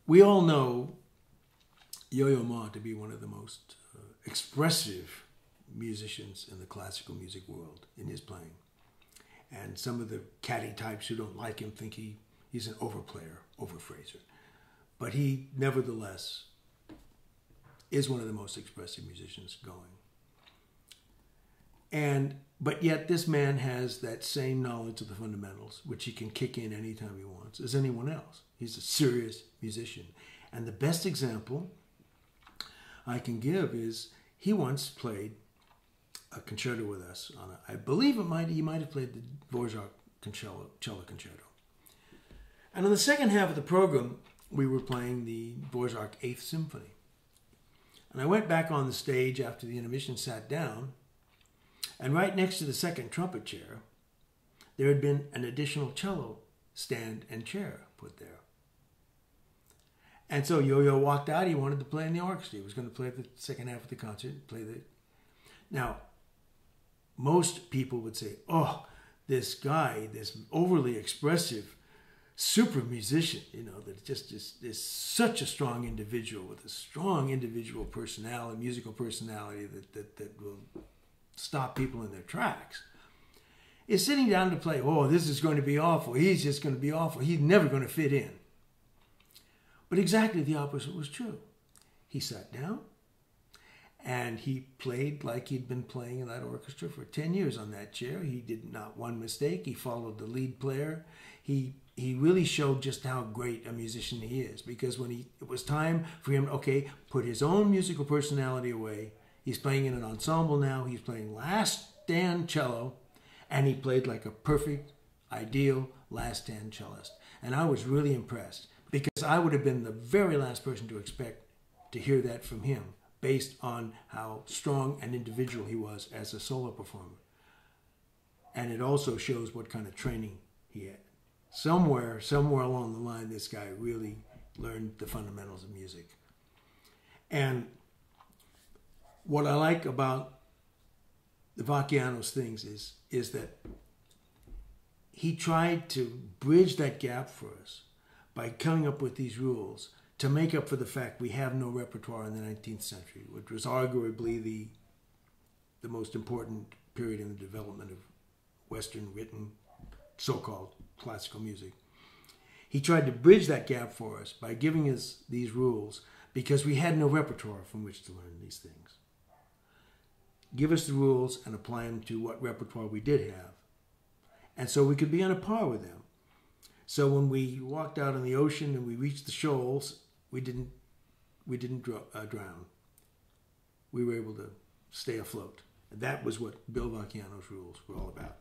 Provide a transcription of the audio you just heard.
we all know Yo-Yo Ma to be one of the most expressive musicians in the classical music world in his playing. And some of the catty types who don't like him think he's an overplayer, overphraser. But he, nevertheless, is one of the most expressive musicians going. But yet this man has that same knowledge of the fundamentals, which he can kick in anytime he wants, as anyone else. He's a serious musician. And the best example I can give is he once played a concerto with us on I believe he might have played the Dvorak cello concerto. And on the second half of the program, we were playing the Dvorak Eighth Symphony. And I went back on the stage after the intermission, sat down, and right next to the second trumpet chair, there had been an additional cello stand and chair put there. And so Yo-Yo walked out. He wanted to play in the orchestra. He was going to play the second half of the concert. Now, most people would say, oh, this guy, this overly expressive super musician, that just is such a strong individual with a strong individual personality, musical personality that will stop people in their tracks, is sitting down to play, oh, this is going to be awful. He's just going to be awful. He's never going to fit in. But exactly the opposite was true. He sat down and he played like he'd been playing in that orchestra for 10 years on that chair. He did not one mistake. He followed the lead player. He really showed just how great a musician he is, because when it was time for him, okay, put his own musical personality away. He's playing in an ensemble now. He's playing last stand cello, and he played like a perfect, ideal last stand cellist. And I was really impressed, because I would have been the very last person to expect to hear that from him, based on how strong an individual he was as a solo performer. And it also shows what kind of training he had. Somewhere along the line, this guy really learned the fundamentals of music. And what I like about the Vacchiano's things is that he tried to bridge that gap for us by coming up with these rules to make up for the fact we have no repertoire in the 19th century, which was arguably the most important period in the development of Western written so-called classical music. He tried to bridge that gap for us by giving us these rules, because we had no repertoire from which to learn these things. Give us the rules and apply them to what repertoire we did have. And so we could be on a par with them. So when we walked out on the ocean and we reached the shoals, we didn't drown. We were able to stay afloat. And that was what Bill Vacchiano's rules were all about.